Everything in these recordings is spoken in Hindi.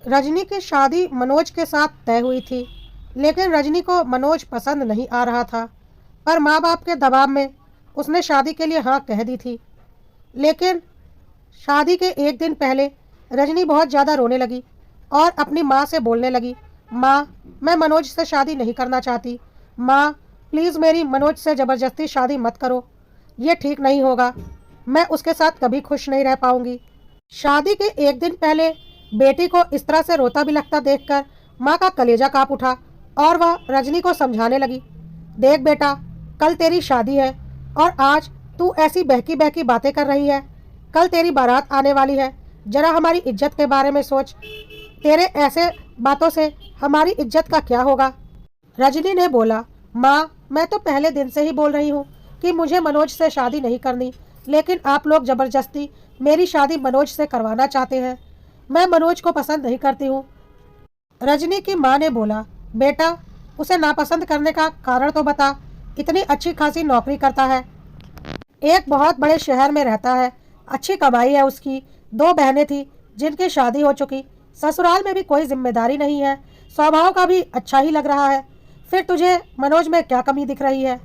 रजनी की शादी मनोज के साथ तय हुई थी, लेकिन रजनी को मनोज पसंद नहीं आ रहा था। पर माँ बाप के दबाव में उसने शादी के लिए हाँ कह दी थी। लेकिन शादी के एक दिन पहले रजनी बहुत ज़्यादा रोने लगी और अपनी माँ से बोलने लगी, माँ, मैं मनोज से शादी नहीं करना चाहती। माँ, प्लीज़ मेरी मनोज से ज़बरदस्ती शादी मत करो। ये ठीक नहीं होगा। मैं उसके साथ कभी खुश नहीं रह पाऊंगी। शादी के एक दिन पहले बेटी को इस तरह से रोता बिलखता देखकर माँ का कलेजा काँप उठा और वह रजनी को समझाने लगी, देख बेटा, कल तेरी शादी है और आज तू ऐसी बहकी बहकी बातें कर रही है। कल तेरी बारात आने वाली है। जरा हमारी इज्जत के बारे में सोच। तेरे ऐसे बातों से हमारी इज्जत का क्या होगा। रजनी ने बोला, माँ, मैं तो पहले दिन से ही बोल रही हूँ कि मुझे मनोज से शादी नहीं करनी, लेकिन आप लोग ज़बरदस्ती मेरी शादी मनोज से करवाना चाहते हैं। मैं मनोज को पसंद नहीं करती हूँ। रजनी की माँ ने बोला, बेटा, उसे नापसंद करने का कारण तो बता। इतनी अच्छी खासी नौकरी करता है, एक बहुत बड़े शहर में रहता है, अच्छी कमाई है उसकी। 2 बहनें थी जिनकी शादी हो चुकी। ससुराल में भी कोई जिम्मेदारी नहीं है। स्वभाव का भी अच्छा ही लग रहा है। फिर तुझे मनोज में क्या कमी दिख रही है।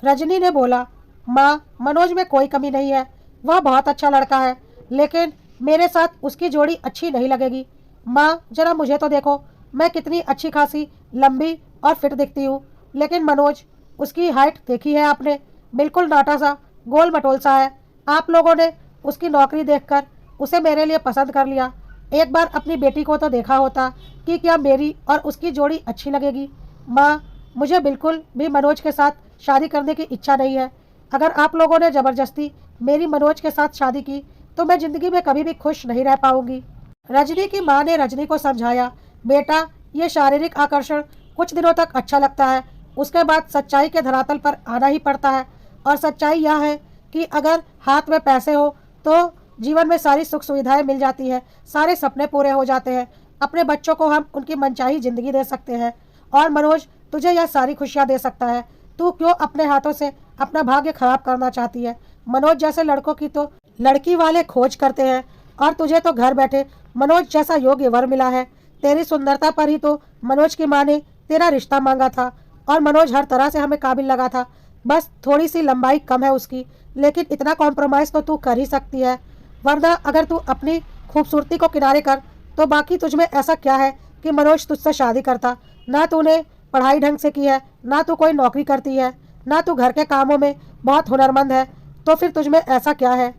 रजनी ने बोला, माँ, मनोज में कोई कमी नहीं है। वह बहुत अच्छा लड़का है, लेकिन मेरे साथ उसकी जोड़ी अच्छी नहीं लगेगी। माँ, जरा मुझे तो देखो, मैं कितनी अच्छी खासी लंबी और फिट दिखती हूँ, लेकिन मनोज, उसकी हाइट देखी है आपने, बिल्कुल नाटा सा, गोल मटोल सा है। आप लोगों ने उसकी नौकरी देखकर उसे मेरे लिए पसंद कर लिया। एक बार अपनी बेटी को तो देखा होता कि क्या मेरी और उसकी जोड़ी अच्छी लगेगी। माँ, मुझे बिल्कुल भी मनोज के साथ शादी करने की इच्छा नहीं है। अगर आप लोगों ने ज़बरदस्ती मेरी मनोज के साथ शादी की तो मैं ज़िंदगी में कभी भी खुश नहीं रह पाऊंगी। रजनी की माँ ने रजनी को समझाया, बेटा, ये शारीरिक आकर्षण कुछ दिनों तक अच्छा लगता है, उसके बाद सच्चाई के धरातल पर आना ही पड़ता है। और सच्चाई यह है कि अगर हाथ में पैसे हो तो जीवन में सारी सुख सुविधाएं मिल जाती है, सारे सपने पूरे हो जाते हैं। अपने बच्चों को हम उनकी मनचाही ज़िंदगी दे सकते हैं और मनोज तुझे यह सारी खुशियाँ दे सकता है। तू क्यों अपने हाथों से अपना भाग्य खराब करना चाहती है। मनोज जैसे लड़कों की तो लड़की वाले खोज करते हैं और तुझे तो घर बैठे मनोज जैसा योग्य वर मिला है। तेरी सुंदरता पर ही तो मनोज की माँ ने तेरा रिश्ता मांगा था और मनोज हर तरह से हमें काबिल लगा था। बस थोड़ी सी लंबाई कम है उसकी, लेकिन इतना कॉम्प्रोमाइज़ तो तू कर ही सकती है। वरना अगर तू अपनी खूबसूरती को किनारे कर तो बाकी तुझमें ऐसा क्या है कि मनोज तुझसे शादी करता। ना तूने पढ़ाई ढंग से की है, ना तू कोई नौकरी करती है, ना तू घर के कामों में बहुत हुनरमंद है, तो फिर तुझमें ऐसा क्या है।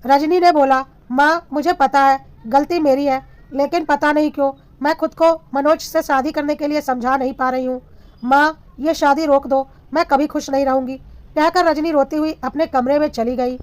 रजनी ने बोला, माँ, मुझे पता है गलती मेरी है, लेकिन पता नहीं क्यों मैं खुद को मनोज से शादी करने के लिए समझा नहीं पा रही हूँ। माँ, ये शादी रोक दो, मैं कभी खुश नहीं रहूँगी। कहकर रजनी रोती हुई अपने कमरे में चली गई।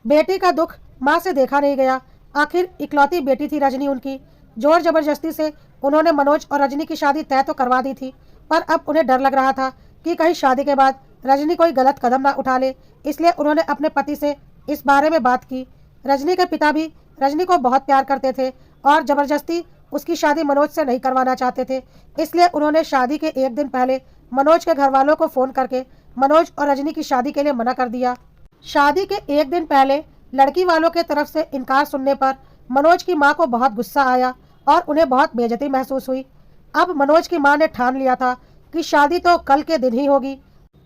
बेटी का दुख माँ से देखा नहीं गया। आखिर इकलौती बेटी थी रजनी उनकी। जोर जबरदस्ती से उन्होंने मनोज और रजनी की शादी तय तो करवा दी थी, पर अब उन्हें डर लग रहा था कि कहीं शादी के बाद रजनी कोई गलत कदम ना उठा ले। इसलिए उन्होंने अपने पति से इस बारे में बात की। रजनी के पिता भी रजनी को बहुत प्यार करते थे और ज़बरदस्ती उसकी शादी मनोज से नहीं करवाना चाहते थे। इसलिए उन्होंने शादी के एक दिन पहले मनोज के घर वालों को फ़ोन करके मनोज और रजनी की शादी के लिए मना कर दिया। शादी के एक दिन पहले लड़की वालों के तरफ से इनकार सुनने पर मनोज की माँ को बहुत गुस्सा आया और उन्हें बहुत बेइज्जती महसूस हुई। अब मनोज की माँ ने ठान लिया था कि शादी तो कल के दिन ही होगी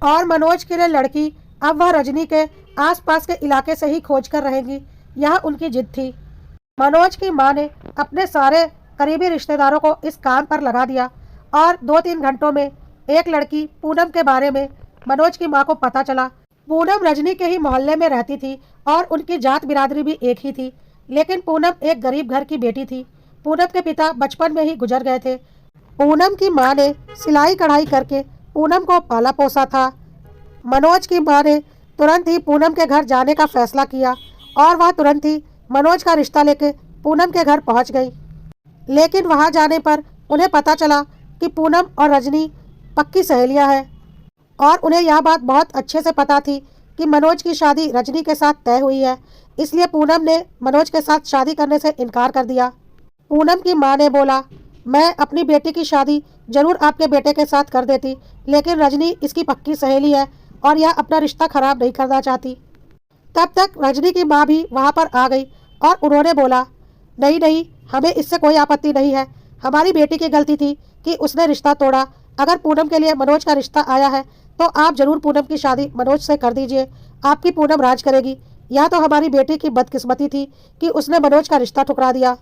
और मनोज के लिए लड़की अब वह रजनी के आसपास के इलाके से ही खोज कर रहेगी। यह उनकी जिद थी। मनोज की माँ ने अपने सारे करीबी रिश्तेदारों को इस काम पर लगा दिया और 2-3 घंटों में एक लड़की पूनम के बारे में मनोज की माँ को पता चला। पूनम रजनी के ही मोहल्ले में रहती थी और उनकी जात बिरादरी भी एक ही थी, लेकिन पूनम एक गरीब घर की बेटी थी। पूनम के पिता बचपन में ही गुजर गए थे। पूनम की माँ ने सिलाई कढ़ाई करके पूनम को पाला पोसा था। मनोज की माँ ने तुरंत ही पूनम के घर जाने का फैसला किया और वह तुरंत ही मनोज का रिश्ता लेके पूनम के घर पहुंच गई। लेकिन वहां जाने पर उन्हें पता चला कि पूनम और रजनी पक्की सहेलियां हैं और उन्हें यह बात बहुत अच्छे से पता थी कि मनोज की शादी रजनी के साथ तय हुई है। इसलिए पूनम ने मनोज के साथ शादी करने से इनकार कर दिया। पूनम की माँ ने बोला, मैं अपनी बेटी की शादी जरूर आपके बेटे के साथ कर देती, लेकिन रजनी इसकी पक्की सहेली है और यह अपना रिश्ता खराब नहीं करना चाहती। तब तक रजनी की माँ भी वहाँ पर आ गई और उन्होंने बोला, नहीं नहीं, हमें इससे कोई आपत्ति नहीं है, हमारी बेटी की गलती थी कि उसने रिश्ता तोड़ा। अगर पूनम के लिए मनोज का रिश्ता आया है तो आप जरूर पूनम की शादी मनोज से कर दीजिए, आपकी पूनम राज करेगी। यह तो हमारी बेटी की बदकिस्मती थी कि उसने मनोज का रिश्ता ठुकरा दिया।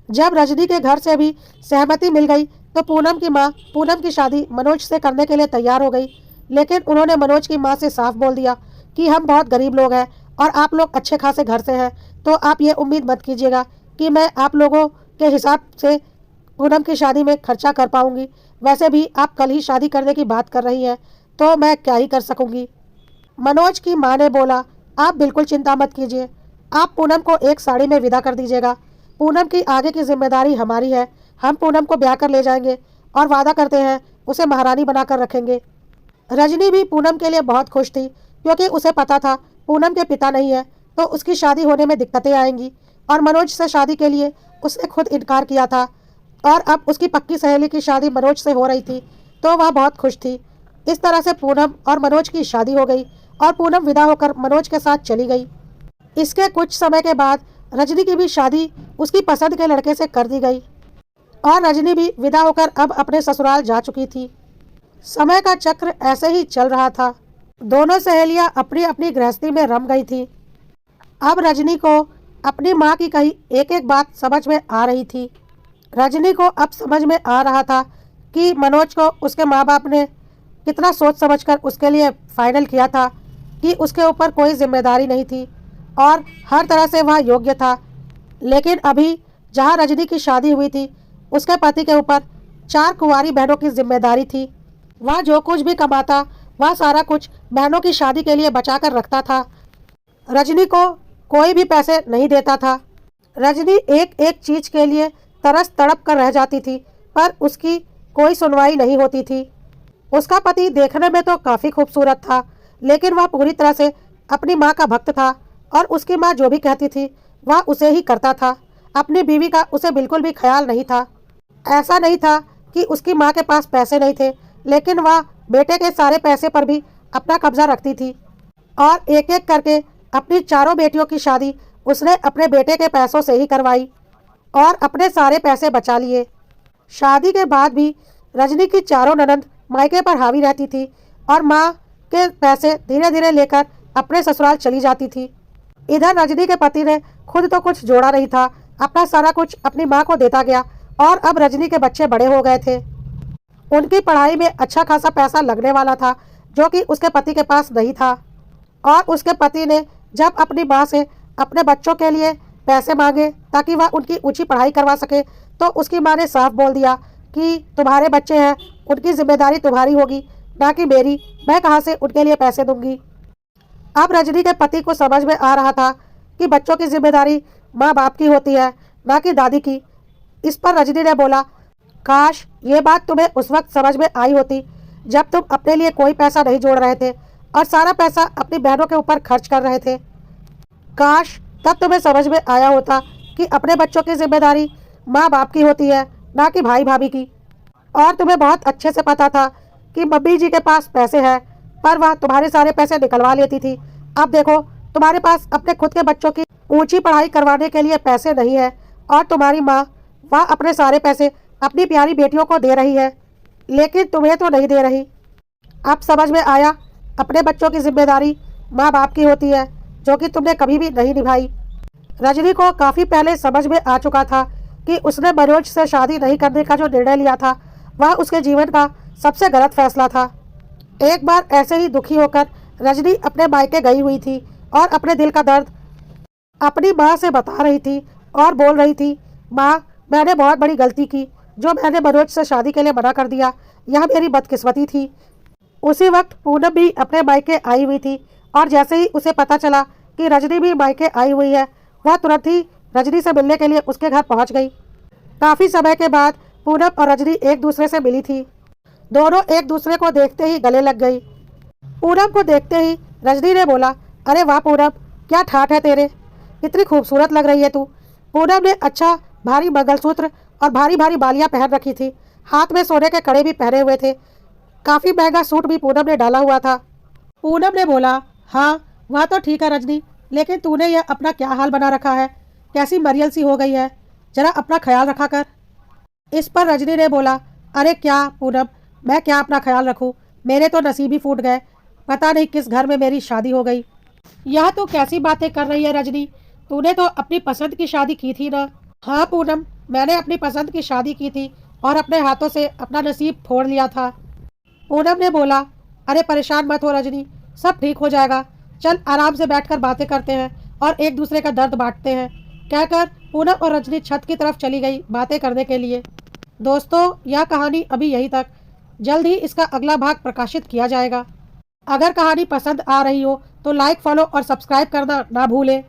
जब रजनी के घर से भी सहमति मिल गई तो पूनम की माँ पूनम की शादी मनोज से करने के लिए तैयार हो गई। लेकिन उन्होंने मनोज की माँ से साफ बोल दिया कि हम बहुत गरीब लोग हैं और आप लोग अच्छे खासे घर से हैं, तो आप ये उम्मीद मत कीजिएगा कि मैं आप लोगों के हिसाब से पूनम की शादी में खर्चा कर पाऊंगी। वैसे भी आप कल ही शादी करने की बात कर रही हैं, तो मैं क्या ही कर सकूंगी। मनोज की माँ ने बोला, आप बिल्कुल चिंता मत कीजिए, आप पूनम को एक साड़ी में विदा कर दीजिएगा। पूनम की आगे की जिम्मेदारी हमारी है। हम पूनम को ब्याह कर ले जाएंगे और वादा करते हैं उसे महारानी बनाकर रखेंगे। रजनी भी पूनम के लिए बहुत खुश थी, क्योंकि उसे पता था पूनम के पिता नहीं है तो उसकी शादी होने में दिक्कतें आएंगी। और मनोज से शादी के लिए उसने खुद इनकार किया था और अब उसकी पक्की सहेली की शादी मनोज से हो रही थी, तो वह बहुत खुश थी। इस तरह से पूनम और मनोज की शादी हो गई और पूनम विदा होकर मनोज के साथ चली गई। इसके कुछ समय के बाद रजनी की भी शादी उसकी पसंद के लड़के से कर दी गई और रजनी भी विदा होकर अब अपने ससुराल जा चुकी थी। समय का चक्र ऐसे ही चल रहा था। दोनों सहेलियां अपनी अपनी गृहस्थी में रम गई थी। अब रजनी को अपनी माँ की कही एक एक बात समझ में आ रही थी। रजनी को अब समझ में आ रहा था कि मनोज को उसके माँ बाप ने कितना सोच समझकर उसके लिए फाइनल किया था कि उसके ऊपर कोई जिम्मेदारी नहीं थी और हर तरह से वह योग्य था। लेकिन अभी जहाँ रजनी की शादी हुई थी उसके पति के ऊपर 4 कुंवारी बहनों की जिम्मेदारी थी। वह जो कुछ भी कमाता वह सारा कुछ बहनों की शादी के लिए बचा कर रखता था। रजनी को कोई भी पैसे नहीं देता था। रजनी एक एक चीज के लिए तरस तड़प कर रह जाती थी, पर उसकी कोई सुनवाई नहीं होती थी। उसका पति देखने में तो काफ़ी खूबसूरत था, लेकिन वह पूरी तरह से अपनी माँ का भक्त था और उसकी माँ जो भी कहती थी वह उसे ही करता था। अपनी बीवी का उसे बिल्कुल भी ख्याल नहीं था। ऐसा नहीं था कि उसकी माँ के पास पैसे नहीं थे, लेकिन वह बेटे के सारे पैसे पर भी अपना कब्जा रखती थी और एक एक करके अपनी चारों बेटियों की शादी उसने अपने बेटे के पैसों से ही करवाई और अपने सारे पैसे बचा लिए। शादी के बाद भी रजनी की चारों ननंद मायके पर हावी रहती थी और माँ के पैसे धीरे धीरे लेकर अपने ससुराल चली जाती थी। इधर रजनी के पति ने खुद तो कुछ जोड़ा नहीं था, अपना सारा कुछ अपनी माँ को देता गया और अब रजनी के बच्चे बड़े हो गए थे। उनकी पढ़ाई में अच्छा खासा पैसा लगने वाला था, जो कि उसके पति के पास नहीं था। और उसके पति ने जब अपनी माँ से अपने बच्चों के लिए पैसे मांगे ताकि वह उनकी ऊंची पढ़ाई करवा सके, तो उसकी माँ ने साफ बोल दिया कि तुम्हारे बच्चे हैं, उनकी जिम्मेदारी तुम्हारी होगी, ना कि मेरी। मैं कहाँ से उनके लिए पैसे दूंगी। अब रजनी के पति को समझ में आ रहा था कि बच्चों की जिम्मेदारी माँ बाप की होती है, ना कि दादी की। इस पर रजनी ने बोला, काश ये बात तुम्हें उस वक्त समझ में आई होती जब तुम अपने लिए कोई पैसा नहीं जोड़ रहे थे और सारा पैसा अपनी बहनों के ऊपर खर्च कर रहे थे। काश तब तुम्हें समझ में आया होता कि अपने बच्चों की जिम्मेदारी माँ बाप की होती है, ना कि भाई भाभी की। और तुम्हें बहुत अच्छे से पता था कि मम्मी जी के पास पैसे हैं, पर वह तुम्हारे सारे पैसे निकलवा लेती थी। अब देखो तुम्हारे पास अपने खुद के बच्चों की ऊंची पढ़ाई करवाने के लिए पैसे नहीं है और तुम्हारी माँ वह अपने सारे पैसे अपनी प्यारी बेटियों को दे रही है, लेकिन तुम्हें तो नहीं दे रही। अब समझ में आया, अपने बच्चों की जिम्मेदारी माँ बाप की होती है, जो कि तुमने कभी भी नहीं निभाई। रजनी को काफ़ी पहले समझ में आ चुका था कि उसने मनोज से शादी नहीं करने का जो निर्णय लिया था वह उसके जीवन का सबसे गलत फैसला था। एक बार ऐसे ही दुखी होकर रजनी अपने मायके गई हुई थी और अपने दिल का दर्द अपनी माँ से बता रही थी और बोल रही थी, माँ मैंने बहुत बड़ी गलती की जो मैंने मनोज से शादी के लिए मना कर दिया। यह मेरी बदकिस्मती थी। उसी वक्त पूनम भी अपने मायके आई हुई थी और जैसे ही उसे पता चला कि रजनी भी मायके आई हुई है, वह तुरंत ही रजनी से मिलने के लिए उसके घर पहुंच गई। काफ़ी समय के बाद पूनम और रजनी एक दूसरे से मिली थी। दोनों एक दूसरे को देखते ही गले लग गई। पूनम को देखते ही रजनी ने बोला, अरे वाह पूनम, क्या ठाठ है तेरे, कितनी खूबसूरत लग रही है तू। पूनम ने अच्छा भारी मंगलसूत्र और भारी भारी बालियां पहन रखी थी, हाथ में सोने के कड़े भी पहने हुए थे। काफ़ी महंगा सूट भी पूनम ने डाला हुआ था। पूनम ने बोला, हाँ वह तो ठीक है रजनी, लेकिन तूने यह अपना क्या हाल बना रखा है, कैसी मरियल सी हो गई है, जरा अपना ख्याल रखा कर। इस पर रजनी ने बोला, अरे क्या पूनम, मैं क्या अपना ख्याल रखूं, मेरे तो नसीब ही फूट गए, पता नहीं किस घर में मेरी शादी हो गई। यह तू कैसी बातें कर रही है रजनी, तूने तो अपनी पसंद की शादी की थी ना। हाँ पूनम, मैंने अपनी पसंद की शादी की थी और अपने हाथों से अपना नसीब फोड़ लिया था। पूनम ने बोला, अरे परेशान मत हो रजनी, सब ठीक हो जाएगा, चल आराम से बैठकर बातें करते हैं और एक दूसरे का दर्द बांटते हैं। कहकर पूनम और रजनी छत की तरफ चली गई बातें करने के लिए। दोस्तों, यह कहानी अभी यहीं तक, जल्द ही इसका अगला भाग प्रकाशित किया जाएगा। अगर कहानी पसंद आ रही हो तो लाइक, फॉलो और सब्सक्राइब करना ना भूलें।